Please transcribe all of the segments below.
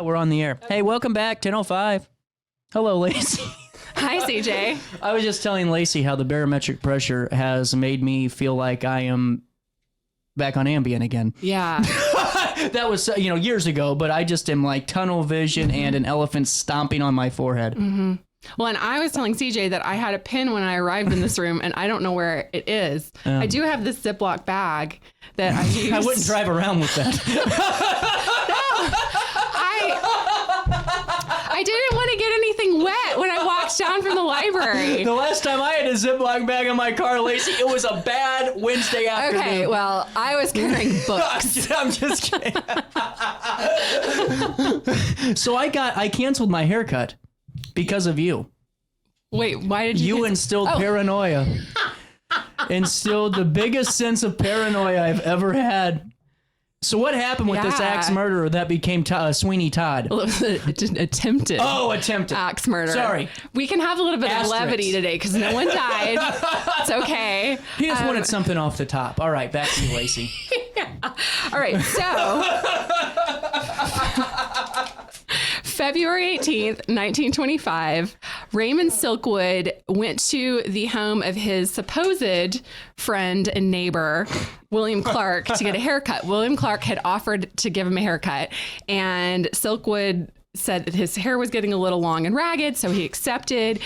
we're on the air. Hey, welcome back, 10:05. Hello, Lacy. Hi, CJ. I was just telling Lacy how the barometric pressure has made me feel like I am back on Ambien again. Yeah. That was, years ago, but I just am like tunnel vision and an elephant stomping on my forehead. Mm-hmm. Well, and I was telling CJ that I had a pin when I arrived in this room, and I don't know where it is. I do have this Ziploc bag that I use. I wouldn't drive around with that. I didn't want to get anything wet when I walked down from the library. The last time I had a Ziploc bag in my car, Lacy, it was a bad Wednesday afternoon. Okay, well, I was carrying books. I'm just kidding. So I canceled my haircut because of you. Wait, why did you? You instilled paranoia. Instilled the biggest sense of paranoia I've ever had. So what happened with this axe murderer that became Sweeney Todd? Well, it was an attempted. Oh, attempted. Axe murder. Sorry. We can have a little bit of levity today because no one died. It's okay. He just wanted something off the top. All right, back to you, Lacy. All right, so February 18th, 1925, Raymond Silkwood went to the home of his supposed friend and neighbor, William Clark, to get a haircut. William Clark had offered to give him a haircut, and Silkwood said that his hair was getting a little long and ragged, so he accepted.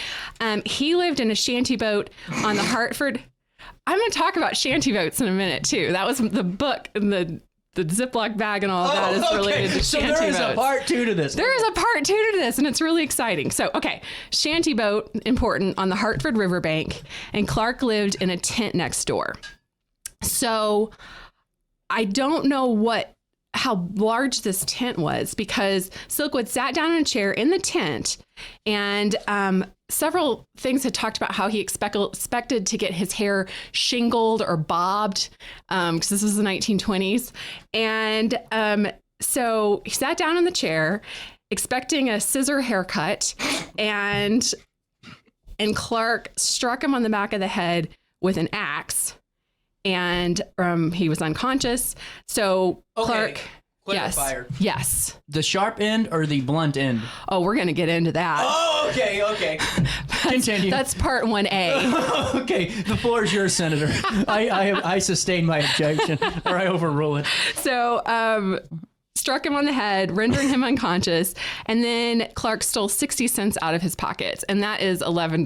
He lived in a shanty boat on the Hartford. I'm going to talk about shanty boats in a minute, too. That was the book and the Ziploc bag and all of that is related to shanty boats. So there is a part two to this. There is a part two to this, and it's really exciting. So, okay, shanty boat, important, on the Hartford riverbank, and Clark lived in a tent next door. So I don't know how large this tent was, because Silkwood sat down in a chair in the tent, and several things had talked about how he expected to get his hair shingled or bobbed, because this was the 1920s. And so he sat down in the chair expecting a scissor haircut, and Clark struck him on the back of the head with an axe. And he was unconscious. So Clark, yes. The sharp end or the blunt end? Oh, we're going to get into that. Oh, okay. Continue. That's part 1A. Okay, the floor is yours, Senator. I sustain my objection, or I overrule it. So, struck him on the head, rendering him unconscious, and then Clark stole 60 cents out of his pockets, and that is $11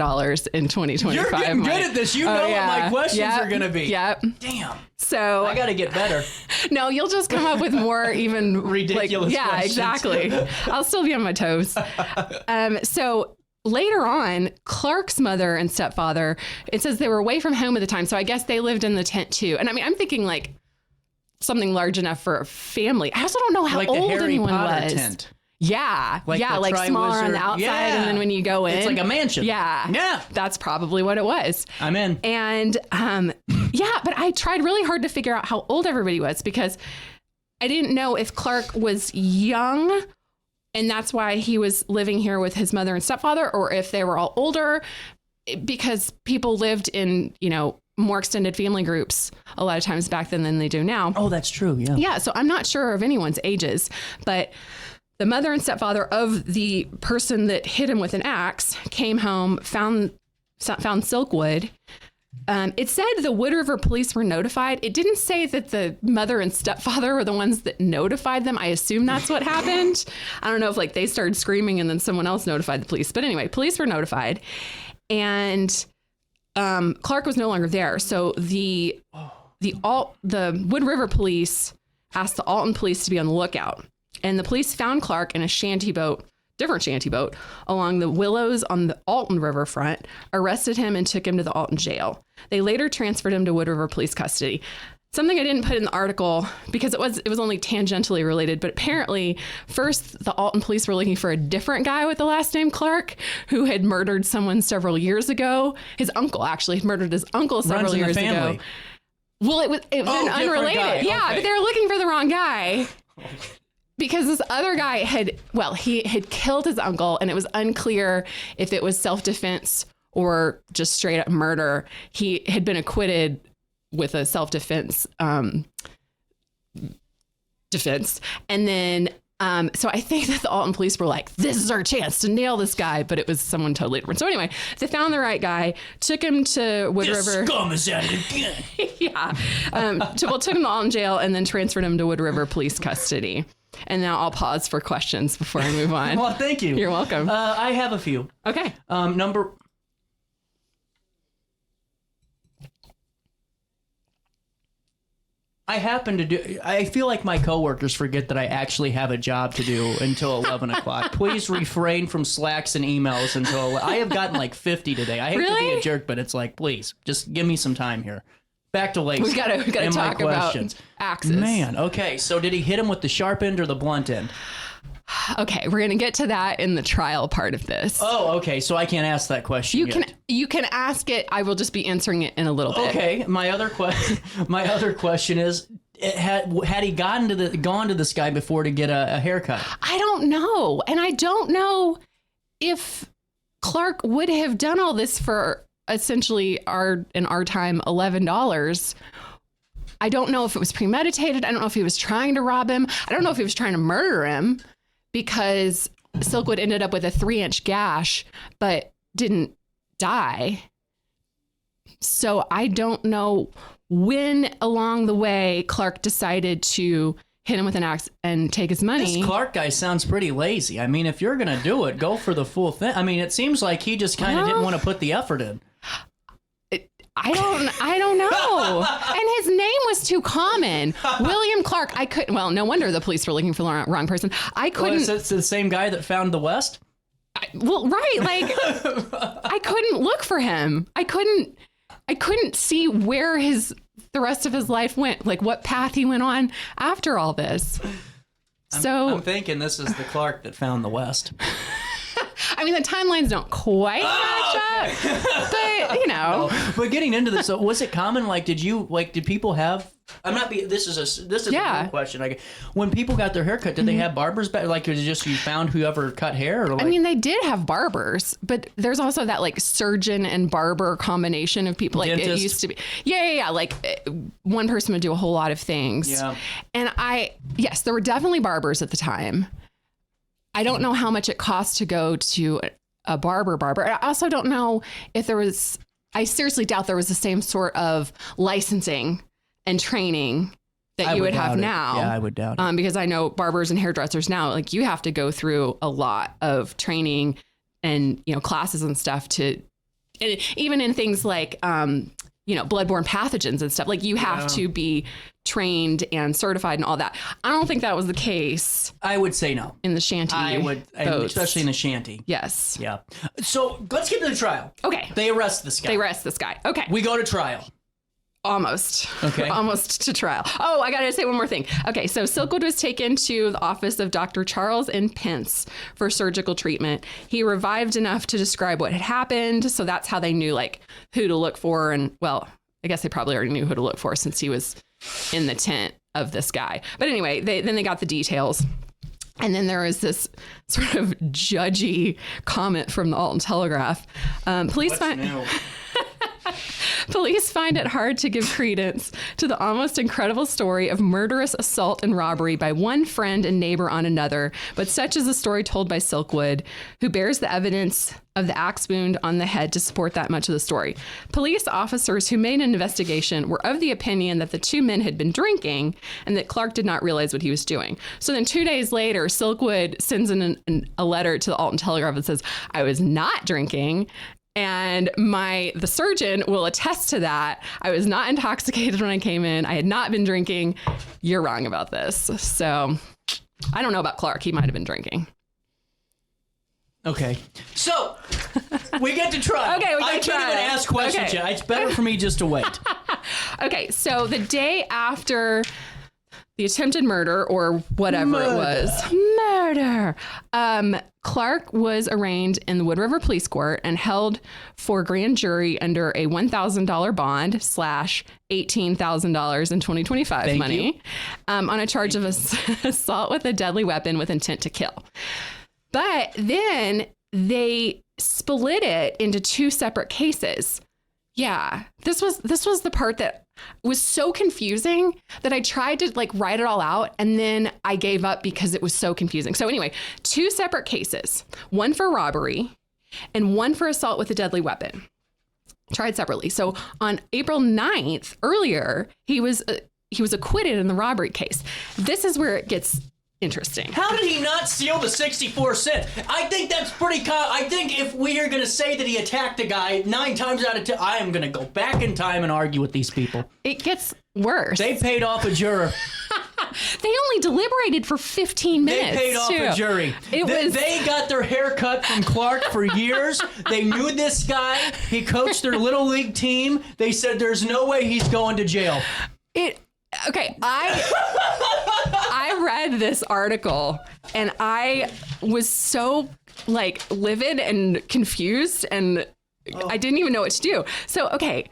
in 2025. You're getting good at this. You know what my questions are going to be. Yep. Damn. So I got to get better. No, you'll just come up with more even ridiculous questions. Exactly. I'll still be on my toes. So later on, Clark's mother and stepfather, it says they were away from home at the time, so I guess they lived in the tent too. And I mean, I'm thinking like something large enough for a family. I also don't know how old anyone was. Tent. Yeah. Like smaller on the outside, and then when you go in, it's like a mansion. Yeah. That's probably what it was. I'm in. And but I tried really hard to figure out how old everybody was, because I didn't know if Clark was young and that's why he was living here with his mother and stepfather, or if they were all older, because people lived in, more extended family groups a lot of times back then than they do now. Oh, that's true. Yeah. Yeah. So I'm not sure of anyone's ages, but the mother and stepfather of the person that hit him with an axe came home, found Silkwood. It said the Wood River police were notified. It didn't say that the mother and stepfather were the ones that notified them. I assume that's what happened. I don't know if they started screaming and then someone else notified the police. But anyway, police were notified. And Clark was no longer there. So the Wood River police asked the Alton police to be on the lookout. And the police found Clark in a different shanty boat along the Willows on the Alton riverfront, arrested him, and took him to the Alton jail. They later transferred him to Wood River police custody. Something I didn't put in the article because it was only tangentially related, but apparently first the Alton police were looking for a different guy with the last name Clark who had murdered someone several years ago. His uncle actually had murdered his uncle several years ago. Well, it was unrelated. Guy. Yeah, okay. But they were looking for the wrong guy. Because this other guy he had killed his uncle, and it was unclear if it was self-defense or just straight up murder. He had been acquitted with a self-defense defense. And then So I think that the Alton police were like, this is our chance to nail this guy, but it was someone totally different. So anyway, they found the right guy, took him to Wood River. This scum is at it again. Yeah. Took him to Alton jail and then transferred him to Wood River police custody. And now I'll pause for questions before I move on. Well, thank you. You're welcome. I have a few. Okay. I feel like my coworkers forget that I actually have a job to do until 11 o'clock. Please refrain from slacks and emails until I have gotten like 50 today. I hate to be a jerk, but it's like, please, just give me some time here. Back to Lacy. We gotta talk about axes. Man, okay, so did he hit him with the sharp end or the blunt end? Okay, we're gonna get to that in the trial part of this. Oh, okay, so I can't ask that question You can ask it. I will just be answering it in a little bit. Okay, my other question is, had he gone to this guy before to get a haircut? I don't know, and I don't know if Clark would have done all this for essentially in our time $11. I don't know if it was premeditated. I don't know if he was trying to rob him. I don't know if he was trying to murder him, because Silkwood ended up with a 3-inch gash, but didn't die. So I don't know when along the way Clark decided to hit him with an axe and take his money. This Clark guy sounds pretty lazy. I mean, if you're going to do it, go for the full thing. I mean, it seems like he just kind of didn't want to put the effort in. I don't know. And his name was too common. William Clark. Well, no wonder the police were looking for the wrong person. I couldn't. Well, it's the same guy that found the West? Right. Like, I couldn't look for him. I couldn't see where the rest of his life went, like what path he went on after all this. I'm thinking this is the Clark that found the West. I mean, the timelines don't quite match up, but you know. But getting into this, so was it common? Like, did people have? This is a good question. When people got their haircut, did they have barbers back? Like, was it just you found whoever cut hair? Or like, I mean, they did have barbers, but there's also that like surgeon and barber combination of people. Like dentist. It used to be. Yeah. Like one person would do a whole lot of things. Yeah. And yes, there were definitely barbers at the time. I don't know how much it costs to go to a barber. I also don't know if I seriously doubt there was the same sort of licensing and training that you would have now. Yeah, I would doubt it. Because I know barbers and hairdressers now, like you have to go through a lot of training and, classes and stuff even in things like, bloodborne pathogens and stuff. Like you have to be trained and certified and all that. I don't think that was the case. I would say no. In the shanty especially in the shanty. Yes. Yeah. So let's get to the trial. Okay. They arrest this guy. Okay. We go to trial. Almost. Okay. Almost to trial. Oh, I got to say one more thing. Okay, so Silkwood was taken to the office of Dr. Charles N. Pence for surgical treatment. He revived enough to describe what had happened, so that's how they knew like who to look for. And well, I guess they probably already knew who to look for since he was in the tent of this guy. But anyway, then they got the details. And then there was this sort of judgy comment from the Alton Telegraph. Police find it hard to give credence to the almost incredible story of murderous assault and robbery by one friend and neighbor on another, but such is the story told by Silkwood, who bears the evidence of the axe wound on the head to support that much of the story. Police officers who made an investigation were of the opinion that the two men had been drinking and that Clark did not realize what he was doing. So then 2 days later, Silkwood sends in a letter to the Alton Telegraph that says, I was not drinking. And the surgeon will attest to that. I was not intoxicated when I came in. I had not been drinking. You're wrong about this. So I don't know about Clark. He might have been drinking. Okay. So we get to trial. Okay, I can't even ask questions yet. It's better for me just to wait. Okay, so the day after the attempted murder or whatever it was. Murder. Clark was arraigned in the Wood River Police Court and held for grand jury under a $1,000 bond / $18,000 in 2025 money on a charge of assault with a deadly weapon with intent to kill. But then they split it into 2 separate cases. Yeah, this was the part that was so confusing that I tried to like write it all out, and then I gave up because it was so confusing. So anyway, 2 separate cases, one for robbery and one for assault with a deadly weapon, tried separately. So on April 9th, earlier, he was acquitted in the robbery case. This is where it gets interesting. How did he not steal the 64 cents? I think that's pretty I think if we are going to say that he attacked a guy 9 times out of 10, I am going to go back in time and argue with these people. It gets worse. They paid off a juror. They only deliberated for 15 minutes. They paid off a jury. They got their hair cut from Clark for years. They knew this guy. He coached their little league team. They said there's no way he's going to jail. Okay, I read this article and I was so like livid and confused, and I didn't even know what to do. So, okay,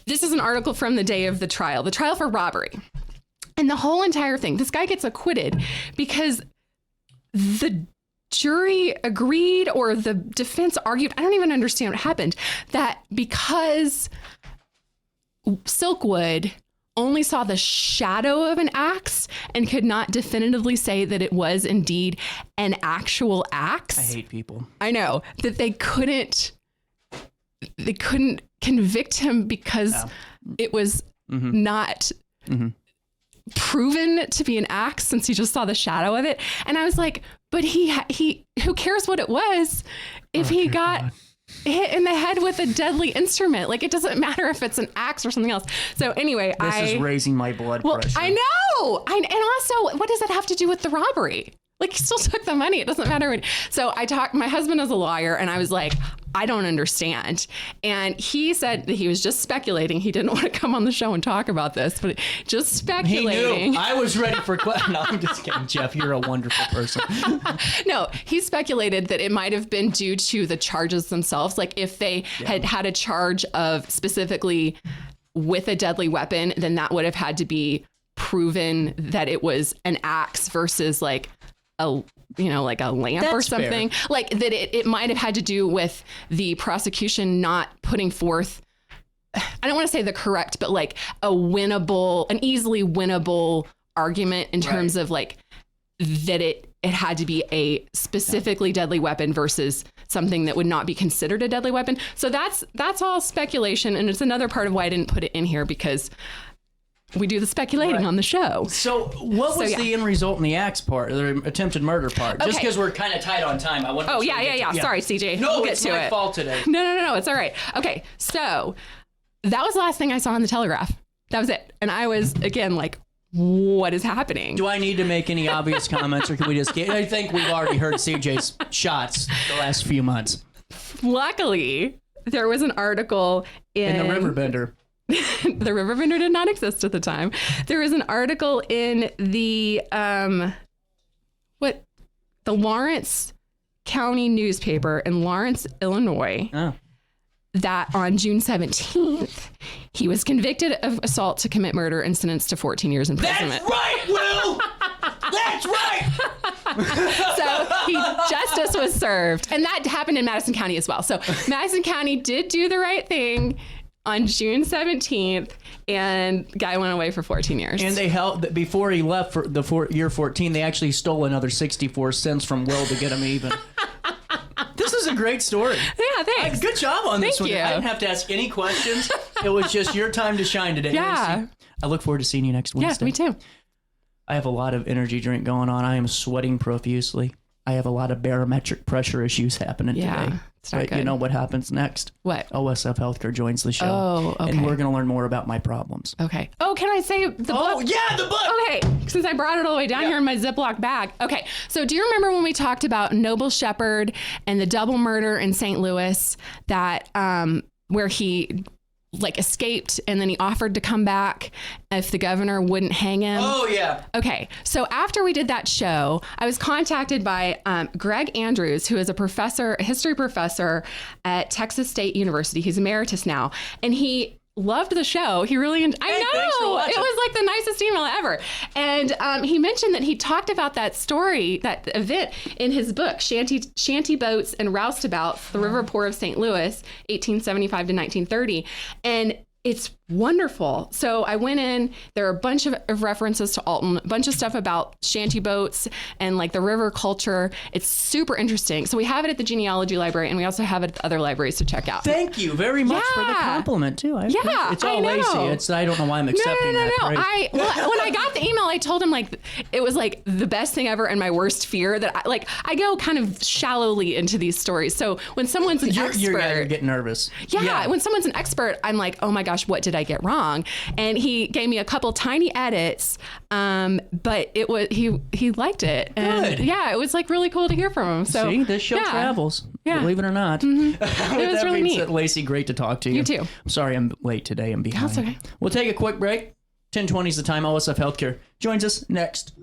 this is an article from the day of the trial for robbery. And the whole entire thing, this guy gets acquitted because the jury agreed, or the defense argued, I don't even understand what happened, that because Silkwood only saw the shadow of an axe and could not definitively say that it was indeed an actual axe. I hate people. I know that they couldn't convict him because it was not proven to be an axe, since he just saw the shadow of it. And I was like, but he who cares what it was if he got hit in the head with a deadly instrument? Like, it doesn't matter if it's an axe or something else. So anyway, this is raising my blood pressure. I know. And also, what does that have to do with the robbery? Like, he still took the money. It doesn't matter. So my husband is a lawyer, and I was like, I don't understand. And he said that he was just speculating. He didn't want to come on the show and talk about this, but just speculating. He knew. I was ready for questions. No, I'm just kidding, Jeff. You're a wonderful person. No, he speculated that it might have been due to the charges themselves. Like, if they had a charge of specifically with a deadly weapon, then that would have had to be proven that it was an axe versus like a lamp or something. Fair. Like that it might have had to do with the prosecution not putting forth, I don't want to say the correct, but like an easily winnable argument in terms of like that it had to be a specifically deadly weapon versus something that would not be considered a deadly weapon. So that's all speculation. And it's another part of why I didn't put it in here, because we do the speculating on the show. So what was the end result in the axe part, the attempted murder part? Okay. Just because we're kind of tight on time. Sorry, CJ. No, it's my fault today. No. It's all right. Okay, so that was the last thing I saw on the Telegraph. That was it. And I was, again, like, what is happening? Do I need to make any obvious comments, or can we just I think we've already heard CJ's shots the last few months. Luckily, there was an article in the RiverBender. The RiverBender did not exist at the time. There was an article in the Lawrence County newspaper in Lawrence, Illinois, that on June 17th, he was convicted of assault to commit murder and sentenced to 14 years imprisonment. That's right, Will! That's right! So justice was served. And that happened in Madison County as well. So Madison County did do the right thing on June 17th, and guy went away for 14 years. And they held, before he left for year 14, they actually stole another 64 cents from Will to get him even. This is a great story. Yeah, thanks. Good job on this one. You. I didn't have to ask any questions. It was just your time to shine today. Yeah. Lacy. I look forward to seeing you next Wednesday. Yeah, me too. I have a lot of energy drink going on. I am sweating profusely. I have a lot of barometric pressure issues happening today. It's not good. You know what happens next? What? OSF Healthcare joins the show. Oh, okay. And we're going to learn more about my problems. Okay. Oh, can I say the book? Oh, yeah, the book! Okay, since I brought it all the way down here in my Ziploc bag. Okay, so do you remember when we talked about Noble Shepherd and the double murder in St. Louis, that where he like escaped and then he offered to come back if the governor wouldn't hang him? Oh, yeah. Okay, so after we did that show, I was contacted by Greg Andrews, who is a history professor at Texas State University. He's emeritus now, and he loved the show. He really, I know, it was like the nicest email ever. And he mentioned that he talked about that story, that event in his book, Shanty Boats and Roustabouts, The River Poor of St. Louis, 1875 to 1930. And it's wonderful. So I went in, there are a bunch of references to Alton, a bunch of stuff about shanty boats and like the river culture. It's super interesting. So we have it at the genealogy library, and we also have it at other libraries to check out. Thank you very much for the Yeah. compliment too. It's all I know. Lacy. I don't know why I'm accepting that. No. Praise. When I got the email, I told him like it was like the best thing ever and my worst fear. That I go kind of shallowly into these stories. So when someone's an expert, you're getting nervous. Yeah, when someone's an expert, I'm like, oh my gosh, what did I get wrong? And he gave me a couple tiny edits, but it was he liked it. And Good. yeah, it was like really cool to hear from him. So see, this show travels. Yeah. Believe it or not. Mm-hmm. It was really neat. Lacy, great to talk to you. You too. I'm sorry I'm late today. I'm behind. That's okay. We'll take a quick break. 10:20 is the time. OSF Healthcare joins us next.